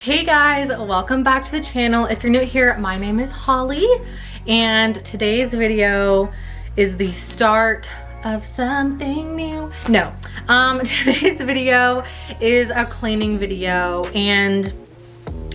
Hey guys, welcome back to the channel. If you're new here, my name is Holly and today's video is the start of something new. No, today's video is a cleaning video and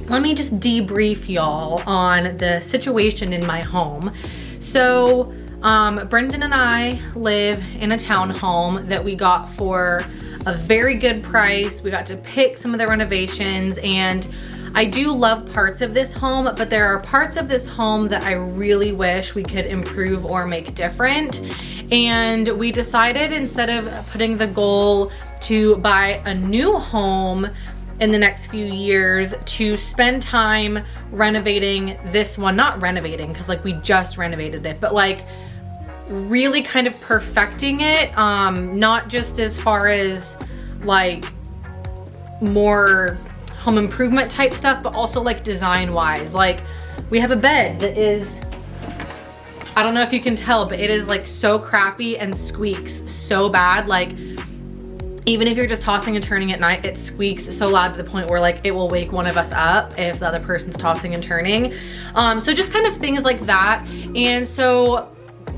let me just debrief y'all on the situation in my home. So Brendan and I live in a townhome that we got for a very good price. We got to pick some of the renovations, and I do love parts of this home, but there are parts of this home that I really wish we could improve or make different. And we decided, instead of putting the goal to buy a new home in the next few years, to spend time renovating this one. Not renovating, because like we just renovated it, but like really kind of perfecting it, not just as far as like more home improvement type stuff, but also like design wise. Like we have a bed that is, I don't know if you can tell, but it is like so crappy and squeaks so bad. Like even if you're just tossing and turning at night, it squeaks so loud to the point where like it will wake one of us up if the other person's tossing and turning. So just kind of things like that. And so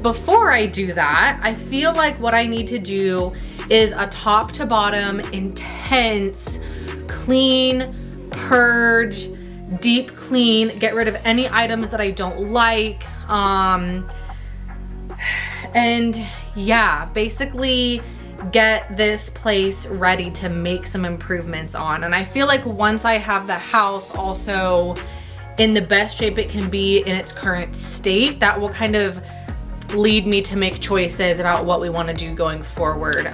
before I do that, I feel like what I need to do is a top to bottom intense clean, purge, deep clean, get rid of any items that I don't like. And yeah, basically get this place ready to make some improvements on. And I feel like once I have the house also in the best shape it can be in its current state, that will kind of lead me to make choices about what we want to do going forward.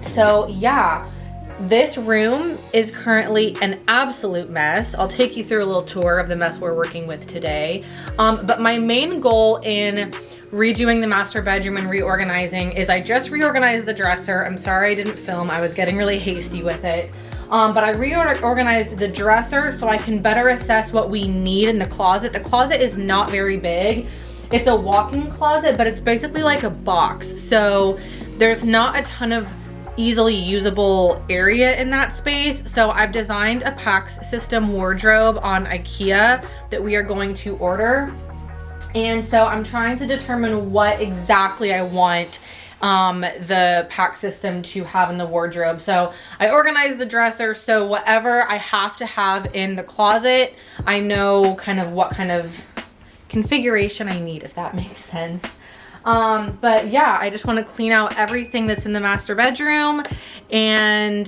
So yeah, this room is currently an absolute mess. I'll take you through a little tour of the mess we're working with today. But my main goal in redoing the master bedroom and reorganizing is I just reorganized the dresser. I'm sorry I didn't film. I was getting really hasty with it. But I reorganized the dresser so I can better assess what we need in the closet. The closet is not very big. It's a walk-in closet, but it's basically like a box. So there's not a ton of easily usable area in that space. So I've designed a PAX system wardrobe on IKEA that we are going to order. And so I'm trying to determine what exactly I want the PAX system to have in the wardrobe. So I organized the dresser, so whatever I have to have in the closet, I know kind of what kind of configuration I need, if that makes sense. But yeah, I just want to clean out everything that's in the master bedroom. And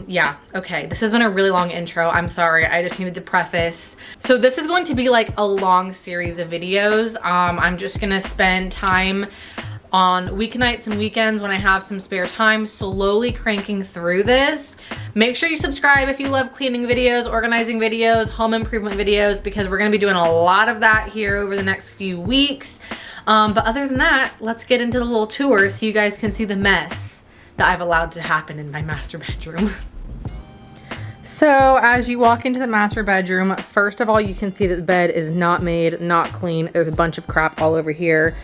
yeah, okay, this has been a really long intro. I'm sorry, I just needed to preface. So this is going to be like a long series of videos. I'm just gonna spend time on weeknights and weekends when I have some spare time, slowly cranking through this. Make sure you subscribe if you love cleaning videos, organizing videos, home improvement videos, because we're gonna be doing a lot of that here over the next few weeks. But other than that, let's get into the little tour so you guys can see the mess that I've allowed to happen in my master bedroom. So as you walk into the master bedroom, first of all, you can see that the bed is not made, not clean. There's a bunch of crap all over here.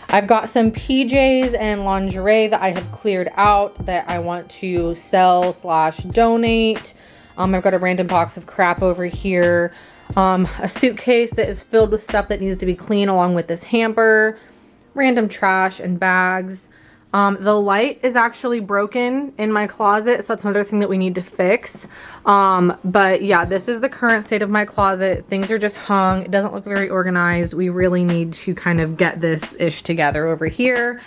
I've got some PJs and lingerie that I have cleared out that I want to sell / donate. I've got a random box of crap over here. A suitcase that is filled with stuff that needs to be clean, along with this hamper, random trash and bags. The light is actually broken in my closet, so that's another thing that we need to fix. But yeah, this is the current state of my closet. Things are just hung. It doesn't look very organized. We really need to kind of get this ish together over here.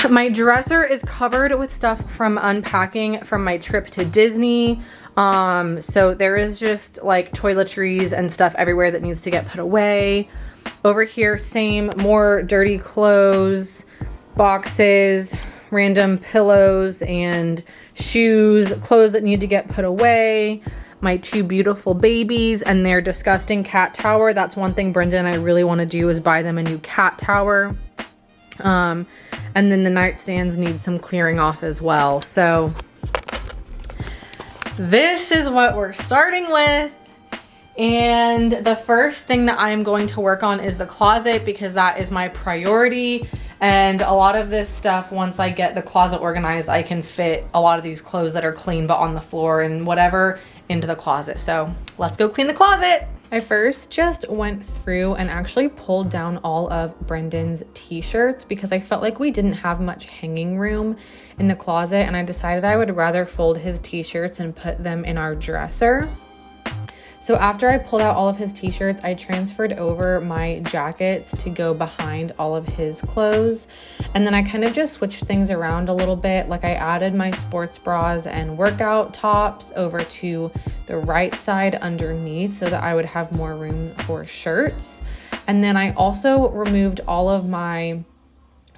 My dresser is covered with stuff from unpacking from my trip to Disney. So there is just like toiletries and stuff everywhere that needs to get put away. Over here, same, more dirty clothes, boxes, random pillows and shoes, clothes that need to get put away. My two beautiful babies and their disgusting cat tower. That's one thing Brendan and I really want to do, is buy them a new cat tower. And then the nightstands need some clearing off as well. So this is what we're starting with. And the first thing that I'm going to work on is the closet, because that is my priority. And a lot of this stuff, once I get the closet organized, I can fit a lot of these clothes that are clean but on the floor and whatever into the closet. So let's go clean the closet. I first just went through and actually pulled down all of Brendan's t-shirts because I felt like we didn't have much hanging room in the closet, and I decided I would rather fold his t-shirts and put them in our dresser. So after I pulled out all of his t-shirts, I transferred over my jackets to go behind all of his clothes. And then I kind of just switched things around a little bit. Like I added my sports bras and workout tops over to the right side underneath so that I would have more room for shirts. And then I also removed all of my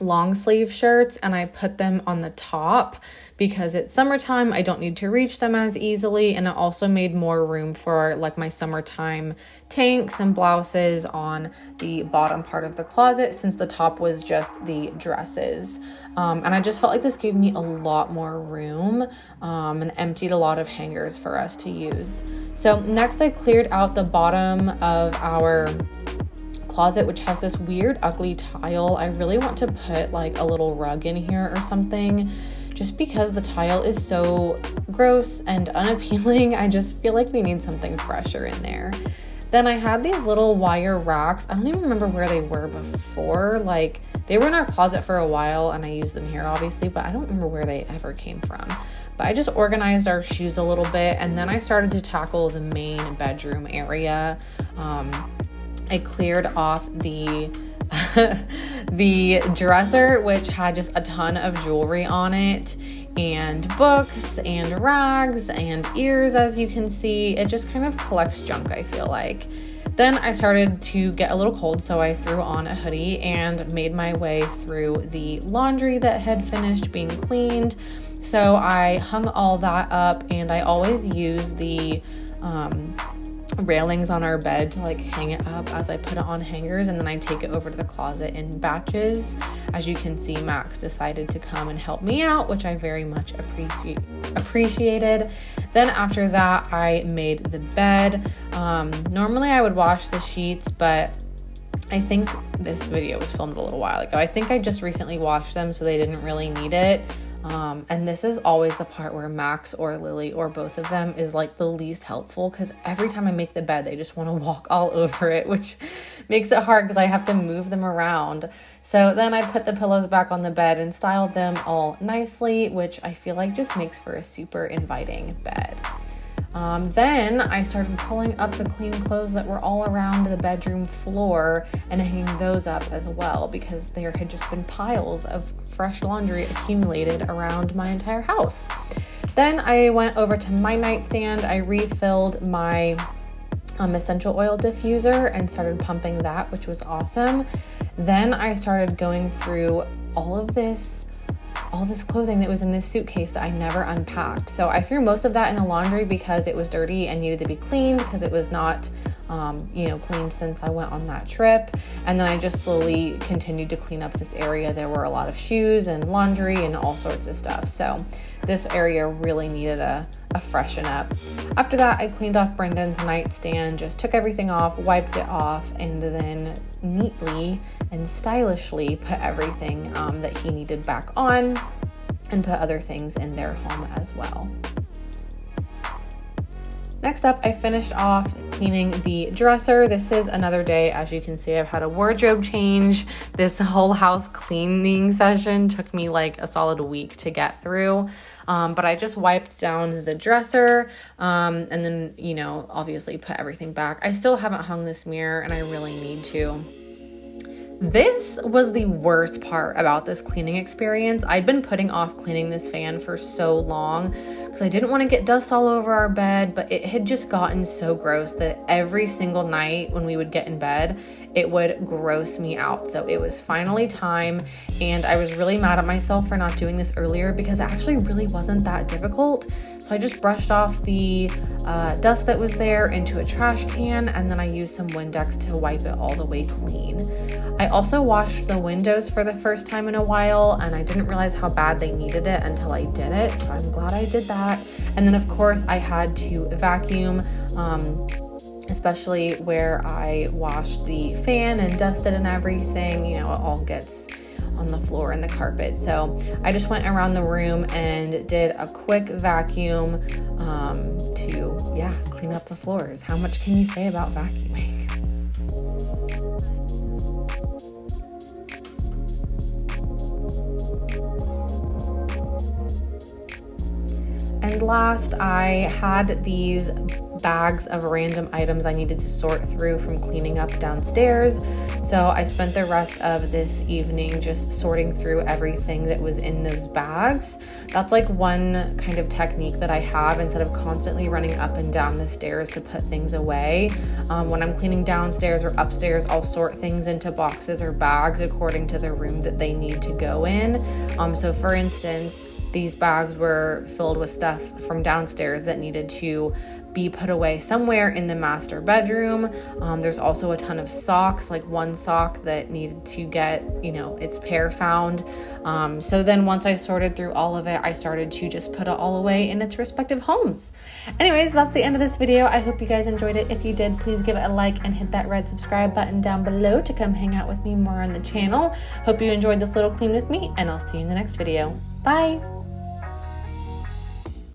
long sleeve shirts and I put them on the top because it's summertime. I don't need to reach them as easily, and it also made more room for like my summertime tanks and blouses on the bottom part of the closet since the top was just the dresses. And I just felt like this gave me a lot more room and emptied a lot of hangers for us to use. So next I cleared out the bottom of our closet, which has this weird ugly tile. I really want to put like a little rug in here or something just because the tile is so gross and unappealing. I just feel like we need something fresher in there. Then I had these little wire racks. I don't even remember where they were before. Like they were in our closet for a while and I used them here obviously, but I don't remember where they ever came from. But I just organized our shoes a little bit, and then I started to tackle the main bedroom area. I cleared off the the dresser, which had just a ton of jewelry on it, and books and rags and ears. As you can see, it just kind of collects junk, I feel like. Then I started to get a little cold, so I threw on a hoodie and made my way through the laundry that had finished being cleaned. So I hung all that up, and I always use the railings on our bed to like hang it up as I put it on hangers, and then I take it over to the closet in batches. As you can see, Max decided to come and help me out, which I very much appreciated. Then after that, I made the bed. Normally I would wash the sheets, but I think this video was filmed a little while ago. I think I just recently washed them, so they didn't really need it. And this is always the part where Max or Lily or both of them is like the least helpful, because every time I make the bed, they just want to walk all over it, which makes it hard because I have to move them around. So then I put the pillows back on the bed and styled them all nicely, which I feel like just makes for a super inviting bed. Then I started pulling up the clean clothes that were all around the bedroom floor and hanging those up as well, because there had just been piles of fresh laundry accumulated around my entire house. Then I went over to my nightstand. I refilled my essential oil diffuser and started pumping that, which was awesome. Then I started going through all this clothing that was in this suitcase that I never unpacked. So I threw most of that in the laundry because it was dirty and needed to be cleaned because it was not, cleaned since I went on that trip. And then I just slowly continued to clean up this area. There were a lot of shoes and laundry and all sorts of stuff. So this area really needed a freshen up. After that, I cleaned off Brendan's nightstand, just took everything off, wiped it off, and then neatly and stylishly put everything that he needed back on and put other things in their home as well. Next up, I finished off cleaning the dresser. This is another day. As you can see, I've had a wardrobe change. This whole house cleaning session took me like a solid week to get through. But I just wiped down the dresser and then, obviously put everything back. I still haven't hung this mirror and I really need to. This was the worst part about this cleaning experience. I'd been putting off cleaning this fan for so long because I didn't want to get dust all over our bed, but it had just gotten so gross that every single night when we would get in bed, it would gross me out. So it was finally time, and I was really mad at myself for not doing this earlier because it actually really wasn't that difficult. So I just brushed off the dust that was there into a trash can, and then I used some Windex to wipe it all the way clean. I also washed the windows for the first time in a while, and I didn't realize how bad they needed it until I did it, so I'm glad I did that. And then of course I had to vacuum, especially where I washed the fan and dusted and everything. It all on the floor and the carpet. So I just went around the room and did a quick vacuum to, yeah, clean up the floors. How much can you say about vacuuming? And last, I had these bags of random items I needed to sort through from cleaning up downstairs. So I spent the rest of this evening just sorting through everything that was in those bags. That's like one kind of technique that I have instead of constantly running up and down the stairs to put things away. When I'm cleaning downstairs or upstairs, I'll sort things into boxes or bags according to the room that they need to go in. So for instance, these bags were filled with stuff from downstairs that needed to be put away somewhere in the master bedroom. There's also a ton of socks, like one sock that needed to get, its pair found. So then once I sorted through all of it, I started to just put it all away in its respective homes. Anyways, that's the end of this video. I hope you guys enjoyed it. If you did, please give it a like and hit that red subscribe button down below to come hang out with me more on the channel. Hope you enjoyed this little clean with me, and I'll see you in the next video. Bye.